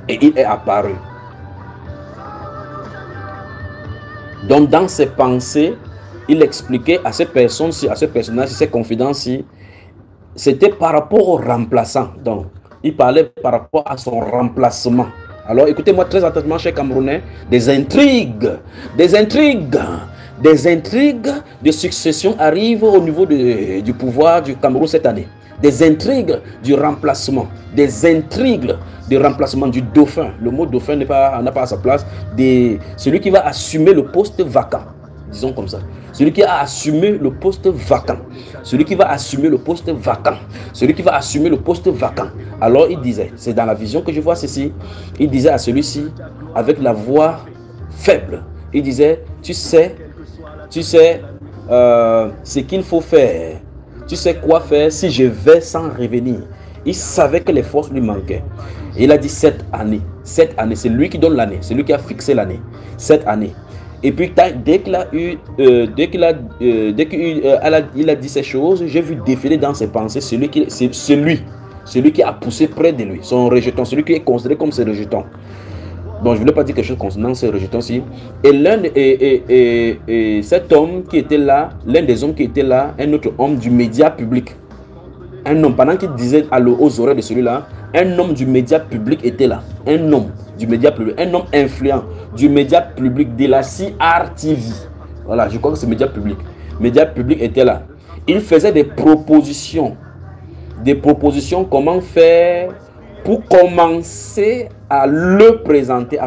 Et il est apparu. Donc dans ses pensées, il expliquait à ces personnes-ci, à ces personnages, ces confidences-ci, c'était par rapport au remplaçant. Donc, il parlait par rapport à son remplacement. Alors, écoutez-moi très attentivement, chers Camerounais, des intrigues de succession arrivent au niveau du pouvoir du Cameroun cette année. Des intrigues du remplacement, des intrigues du remplacement du dauphin. Le mot dauphin n'a pas à sa place. Celui qui va assumer le poste vacant, disons comme ça. Celui qui a assumé le poste vacant. Celui qui va assumer le poste vacant. Celui qui va assumer le poste vacant. Alors il disait, c'est dans la vision que je vois ceci, il disait à celui-ci, avec la voix faible, il disait, tu sais ce qu'il faut faire. Tu sais quoi faire si je vais sans revenir. Il savait que les forces lui manquaient. Et il a dit cette année, c'est lui qui donne l'année, c'est lui qui a fixé l'année, cette année. Et puis dès qu'il a dit ces choses, j'ai vu défiler dans ses pensées celui qui a poussé près de lui, son rejeton, celui qui est considéré comme ses rejetons. Bon, je ne voulais pas dire quelque chose concernant ces rejetons-ci. Et cet homme qui était là, l'un des hommes qui était là, un autre homme du média public. Un homme, pendant qu'il disait aux oreilles de celui-là, un homme du média public était là. Un homme du média public, un homme influent du média public de la CRTV. Voilà, je crois que c'est média public. Média public était là. Il faisait des propositions. Comment faire pour commencer à le présenter,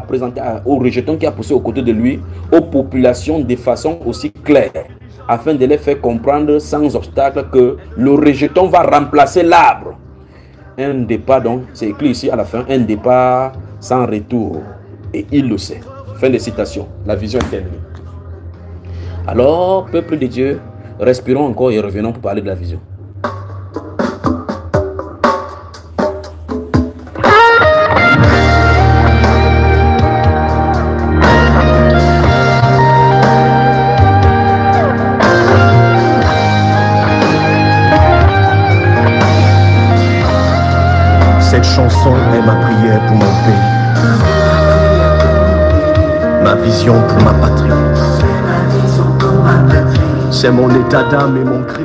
aux rejetons qui a poussé aux côtés de lui, aux populations de façon aussi claire, afin de les faire comprendre sans obstacle que le rejeton va remplacer l'arbre. Un départ donc, c'est écrit ici à la fin, un départ sans retour. Et il le sait. Fin de citation. La vision est terminée. Alors, peuple de Dieu, respirons encore et revenons pour parler de la vision. Cette chanson est ma prière pour mon pays, ma vision pour ma patrie. C'est mon état d'âme et mon cri.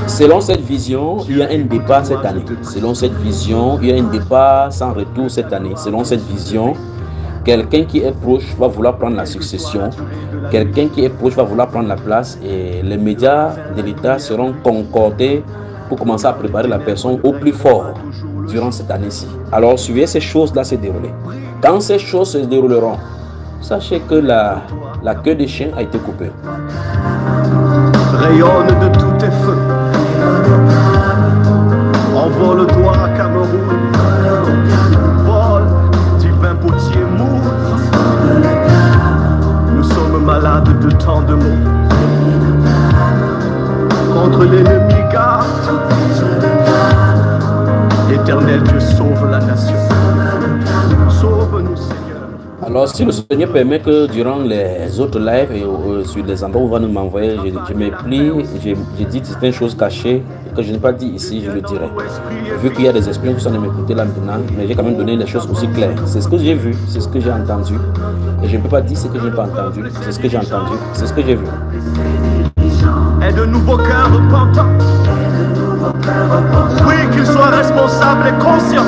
Selon cette vision, il y a un départ cette année. Selon cette vision, il y a un départ sans retour cette année. Selon cette vision, quelqu'un qui est proche va vouloir prendre la succession. Quelqu'un qui est proche va vouloir prendre la place et les médias de l'État seront concordés pour commencer à préparer la personne au plus fort durant cette année-ci. Alors, suivez ces choses-là se dérouler. Quand ces choses se dérouleront, sachez que la queue des chiens a été coupée. Rayonne de tous tes feux. Envole-toi à Cameroun. Vol, divin potier mou. Nous sommes malades de tant de mots. Contre l'ennemi garde. L'éternel Dieu sauve la nation. Sauve-nous, Seigneur. Alors, si le Seigneur permet que durant les autres lives et sur les endroits où on va nous m'envoyer, je me plie, j'ai dit certaines choses cachées que je n'ai pas dit ici, je le dirai. Vu qu'il y a des esprits qui sont de m'écouter là maintenant, mais j'ai quand même donné les choses aussi claires. C'est ce que j'ai vu, c'est ce que j'ai entendu. Et je ne peux pas dire ce que je n'ai pas entendu, c'est ce que j'ai entendu, c'est ce que j'ai vu. Et de nouveaux cœurs repentants. Oui, qu'ils soient responsables et conscients.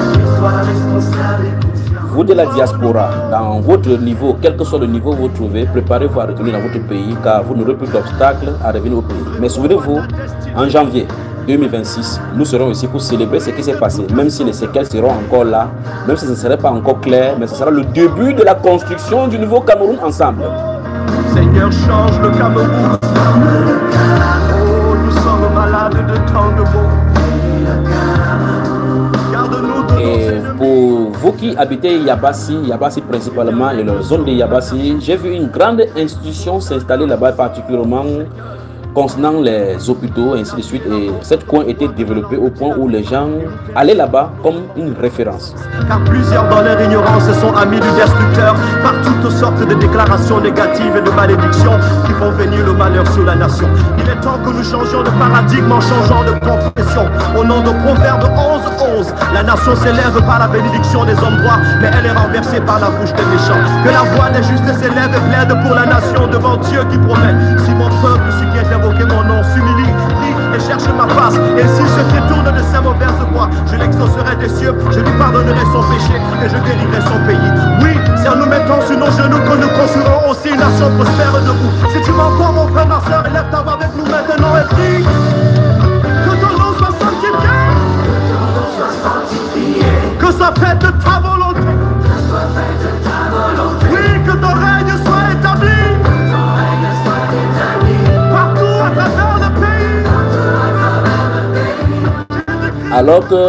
Vous de la diaspora, dans votre niveau, quel que soit le niveau où vous vous trouvez, préparez-vous à retourner dans votre pays car vous n'aurez plus d'obstacles à revenir au pays. Mais souvenez-vous, en janvier 2026, nous serons ici pour célébrer ce qui s'est passé, même si les séquelles seront encore là, même si ce ne serait pas encore clair, mais ce sera le début de la construction du nouveau Cameroun ensemble. Seigneur, change le Cameroun. Oh, nous sommes malades de tant de mots. Et pour vous qui habitez Yabassi principalement et la zone de Yabassi, j'ai vu une grande institution s'installer là-bas, particulièrement concernant les hôpitaux, ainsi de suite. Et cette coin était développée au point où les gens allaient là-bas comme une référence. Car plusieurs dans leur ignorance sont amis du destructeur par toutes sortes de déclarations négatives et de malédictions qui font venir le malheur sur la nation. Il est temps que nous changions de paradigme en changeant de confession. Au nom de Proverbe 11:11, la nation s'élève par la bénédiction des hommes droits, mais elle est renversée par la bouche des méchants. Que la voix des justes s'élève et plaide pour la nation devant Dieu qui promet. Si mon peuple, celui qui est invoqué mon nom, s'humilie, prie et cherche ma face, et s'il se détourne de ses mauvaises voies, je l'exaucerai des cieux, je lui pardonnerai son péché et je guérirai son pays. Oui, c'est en nous mettant sur nos genoux que nous construirons aussi une nation prospère debout. Si tu m'entends, mon frère, ma soeur, élève ta voix avec nous maintenant et prie. Que ton nom soit sanctifié, que soit faite ta volonté. Oui, que ton règne soit établi. Partout à travers le pays. Alors que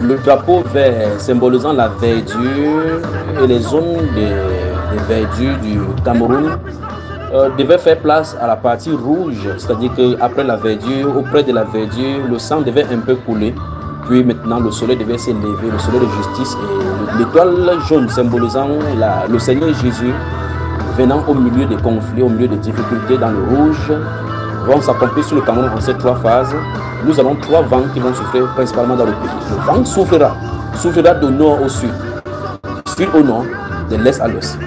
le drapeau vert symbolisant la verdure et les zones de verdure du Cameroun devait faire place à la partie rouge, c'est-à-dire qu'après la verdure, auprès de la verdure, le sang devait un peu couler. Puis maintenant, le soleil devait s'élever, le soleil de justice et l'étoile jaune symbolisant le Seigneur Jésus venant au milieu des conflits, au milieu des difficultés dans le rouge, vont s'accomplir sur le Cameroun en ces trois phases. Nous avons trois vents qui vont souffler principalement dans le pays. Le vent soufflera de nord au sud, sud au nord, de l'est à l'ouest.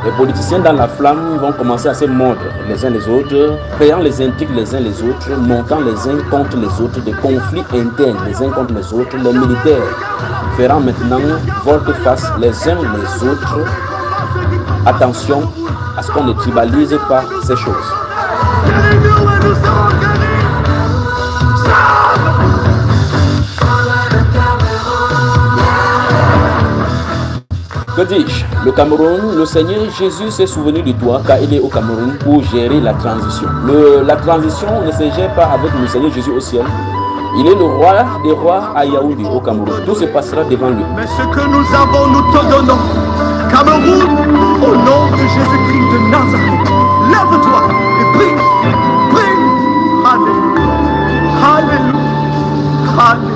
Les politiciens dans la flamme vont commencer à se mordre les uns les autres, créant les intrigues les uns les autres, montant les uns contre les autres, des conflits internes les uns contre les autres. Les militaires feront maintenant volte-face les uns les autres. Attention à ce qu'on ne tribalise pas ces choses. Que dis-je? Le Cameroun, le Seigneur Jésus s'est souvenu de toi car il est au Cameroun pour gérer la transition. La transition ne se gère pas avec le Seigneur Jésus au ciel. Il est le roi des rois à Yaoundé, au Cameroun. Tout se passera devant lui. Mais ce que nous avons, nous te donnons. Cameroun, au nom de Jésus-Christ de Nazareth, lève-toi et prie. Prie. Alléluia. Alléluia. Alléluia.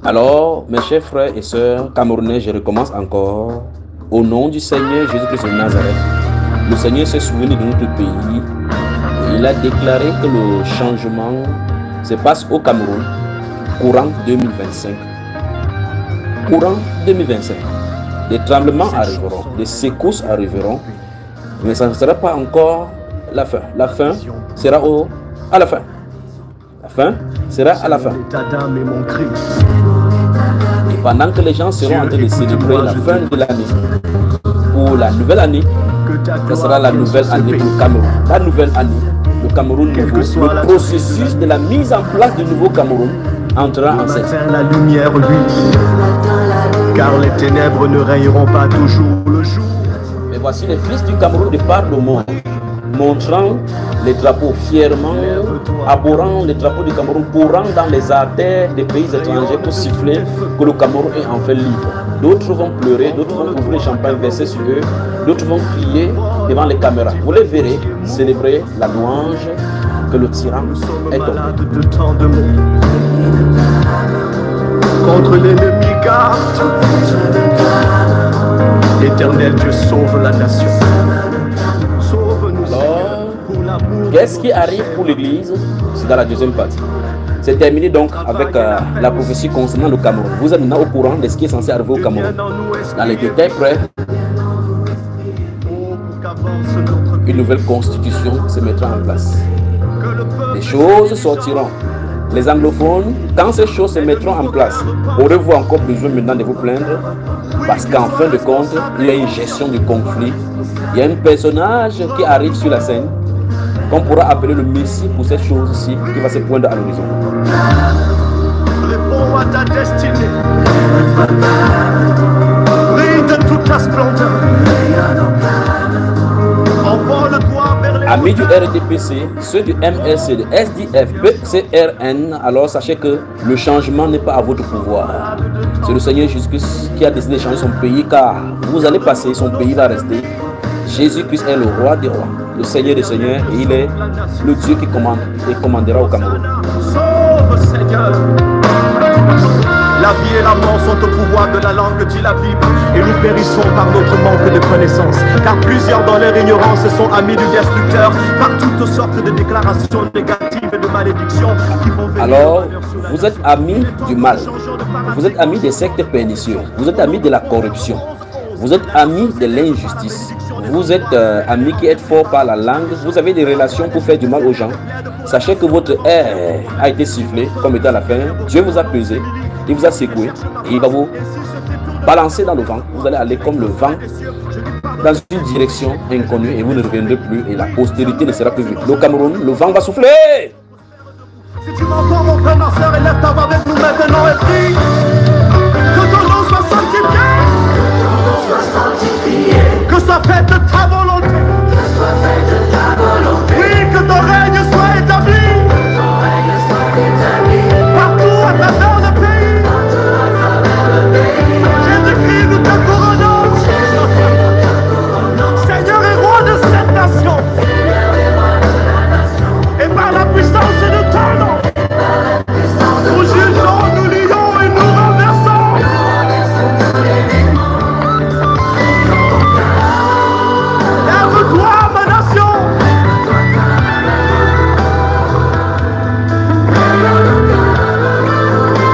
Alors, mes chers frères et sœurs camerounais, je recommence encore. Au nom du Seigneur Jésus-Christ de Nazareth, le Seigneur s'est souvenu de notre pays. Et il a déclaré que le changement se passe au Cameroun, courant 2025. Courant 2025. Des tremblements arriveront, des secousses arriveront, mais ça ne sera pas encore la fin. La fin sera à la fin. La fin sera à la fin. Et pendant que les gens seront en train de célébrer la fin de l'année, ou la nouvelle année, ce sera la nouvelle année pour le Cameroun. La nouvelle année, le Cameroun nouveau, le processus de la mise en place du nouveau Cameroun entrera en scène. La lumière brille, car les ténèbres ne règneront pas toujours le jour. Mais voici les fils du Cameroun de par le monde, montrant les drapeaux fièrement, abhorrant les drapeaux du Cameroun, courant dans les artères des pays étrangers pour siffler que le Cameroun est enfin libre. D'autres vont pleurer, d'autres vont ouvrir le champagne versé sur eux, d'autres vont crier devant les caméras. Vous les verrez célébrer la louange que le tyran est tombé. Contre l'ennemi garde, l'Éternel Dieu sauve la nation. Qu'est-ce qui arrive pour l'Église? C'est dans la deuxième partie. C'est terminé donc avec la prophétie concernant le Cameroun. Vous êtes maintenant au courant de ce qui est censé arriver au Cameroun. Dans les détails près, une nouvelle constitution se mettra en place. Les choses sortiront. Les anglophones, quand ces choses se mettront en place, aurez-vous encore besoin maintenant de vous plaindre? Parce qu'en fin de compte, il y a une gestion du conflit. Il y a un personnage qui arrive sur la scène qu'on pourra appeler le Messie pour cette chose-ci qui va se poindre à l'horizon. Réponds à ta destinée. Brille de toute ta splendeur. Envole-toi vers les... Amis du RDPC, ceux du MSC, du SDF, PCRN, alors sachez que le changement n'est pas à votre pouvoir. C'est le Seigneur Jésus-Christ qui a décidé de changer son pays, car vous allez passer, son pays va rester. Jésus-Christ est le roi des rois, le Seigneur des seigneurs, et il est le Dieu qui commande et commandera au Cameroun. Sauve, Seigneur. La vie et la mort sont au pouvoir de la langue, dit la Bible, et nous périssons par notre manque de connaissance. Car plusieurs dans leur ignorance sont amis du destructeur, par toutes sortes de déclarations négatives et de malédictions qui vont venir. Alors, vous êtes amis du mal, vous êtes amis des sectes pernicieux, vous êtes amis de la corruption, vous êtes amis de l'injustice, vous êtes amis qui êtes forts par la langue, vous avez des relations pour faire du mal aux gens. Sachez que votre air a été sifflé comme étant à la fin. Dieu vous a pesé, il vous a secoué et il va vous balancer dans le vent. Vous allez aller comme le vent dans une direction inconnue et vous ne reviendrez plus et la postérité ne sera plus vue. Le Cameroun, le vent va souffler. Si tu m'entends, mon frère, ma soeur, élève ta voix avec nous maintenant et prie. Que ton nom soit sanctifié. Que soit faite ta volonté. Oui, que ton règne soit établi. Partout à travers le pays. Jésus-Christ, nous te couronnons. Seigneur et roi de cette nation. Et par la puissance de ton nom, nous jugeons, nous lions et nous renversons. Lève-toi, ma nation.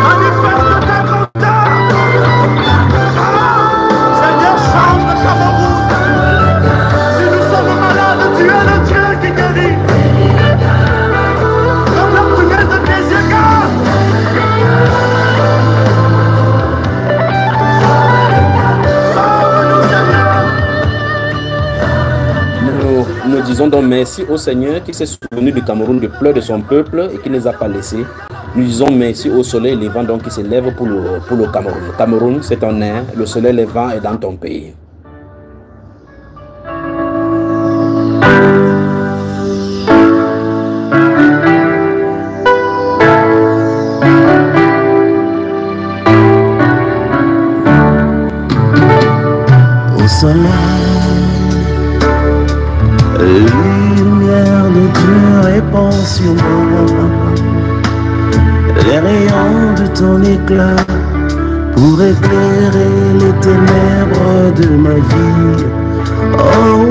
Manifeste ta grandeur. Seigneur, change le Cameroun. Si nous sommes malades, tu es le Dieu qui guérit. Comme la prière de tes yeux, garde. Sauve-nous, Seigneur. Nous disons donc merci au Seigneur qui s'est souvenu du Cameroun, du pleur de son peuple et qui ne les a pas laissés. Nous disons merci au soleil levant donc qui se lève pour le Cameroun. Le Cameroun, c'est ton air, le soleil levant est dans ton pays. Au soleil, lumière de Dieu répand sur moi. Les rayons de ton éclat pour éclairer les ténèbres de ma vie. Oh,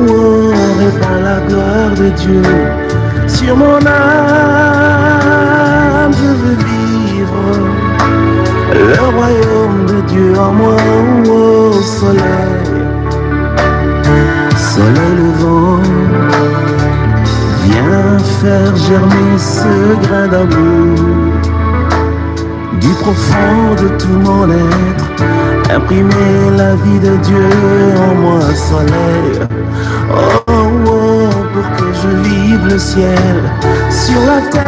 oh, répand la gloire de Dieu sur mon âme. Je veux vivre le royaume de Dieu en moi. Oh, oh, soleil, soleil levant, viens faire germer ce grain d'amour. Du profond de tout mon être, imprimer la vie de Dieu en moi, soleil. Oh, oh, pour que je vive le ciel sur la terre.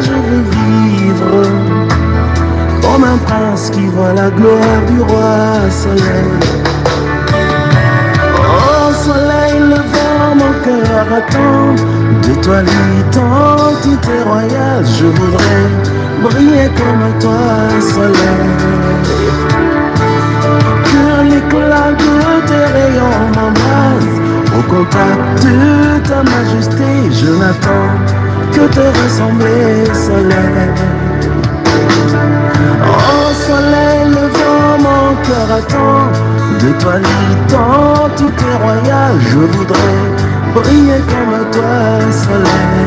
Je veux vivre comme un prince qui voit la gloire du roi, soleil. Oh, soleil levant, mon cœur attend de toi l'identité royale. Je voudrais briller comme toi, soleil. Que l'éclat de tes rayons m'embrasse. Au contact de ta majesté, je n'attends que te ressembler, soleil. Oh, soleil levant, mon cœur attend de toi l'identité royale. Je voudrais briller comme toi, soleil.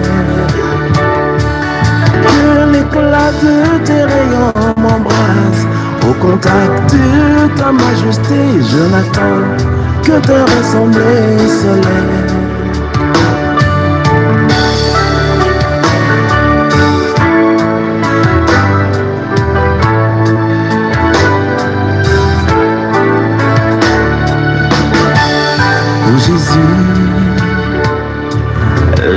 Que l'éclat de tes rayons m'embrasse. Au contact de ta majesté, je n'attends que te ressembler, soleil. Oh Jésus,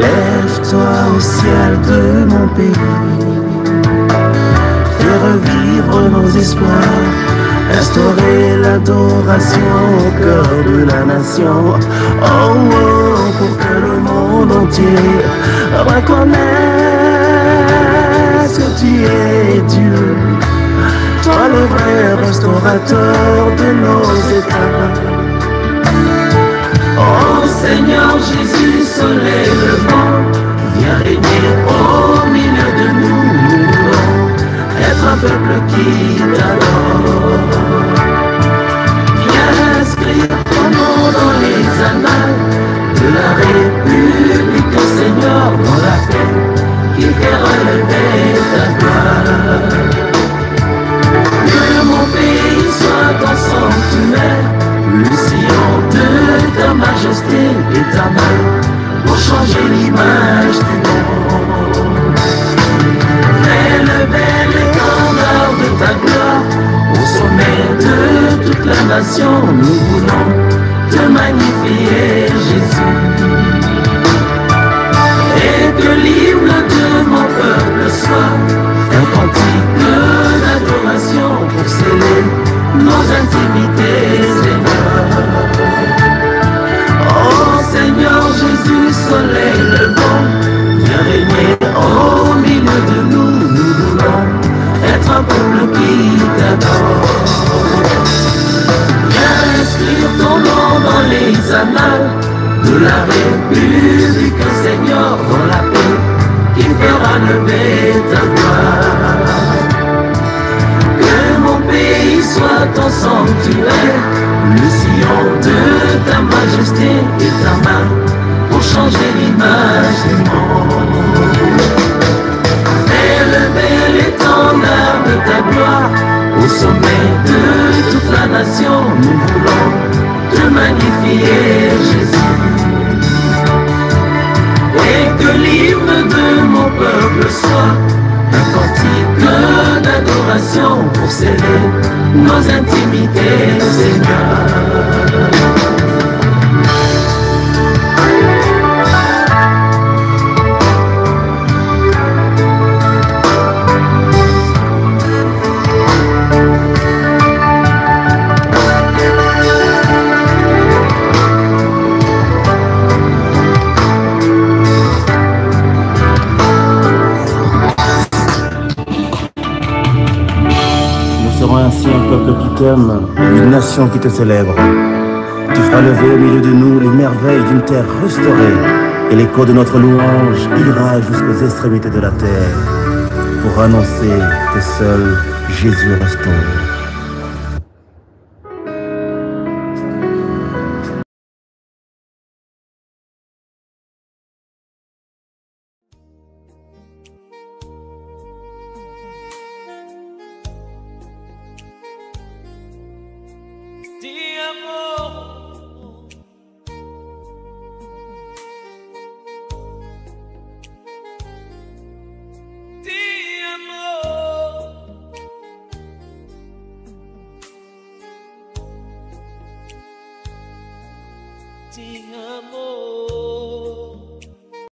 lève-toi au ciel de mon pays. Fais revivre nos espoirs, instaurer l'adoration au cœur de la nation. Oh, oh, pour que le monde entier reconnaisse que tu es Dieu, toi le vrai restaurateur de nos états. Oh Seigneur Jésus, soleil levant, viens régner au milieu de nous. Nous voulons être un peuple qui t'adore. Viens inscrire ton nom dans les annales de la République, Seigneur, dans la paix qui fait relever ta gloire. Que mon pays soit ton sanctuaire, le sillon de ta majesté éternelle, pour changer l'image du monde. Fais lever l'étendard de ta gloire au sommet de toute la nation. Nous voulons te magnifier, Jésus. Et que l'hymne de mon peuple soit un cantique d'adoration pour sceller nos intimités, Seigneur. Oh Seigneur Jésus, soleil levant, viens régner au milieu de nous. Nous voulons être un peuple qui t'adore. Viens inscrire ton nom dans les annales de la République, Seigneur, dans la paix qui fera lever ta gloire. Que mon pays soit ton sanctuaire, le sillon de ta majesté éternelle, pour changer l'image du monde. Fais lever l'étendard de ta gloire au sommet de toute la nation. Nous voulons te magnifier, Jésus. Et que l'hymne de mon peuple soit un cantique d'adoration pour sceller nos intimités, Seigneur. aussi un peuple qui t'aime, une nation qui te célèbre. Tu feras lever au milieu de nous les merveilles d'une terre restaurée, et l'écho de notre louange ira jusqu'aux extrémités de la terre pour annoncer que seul Jésus restaure.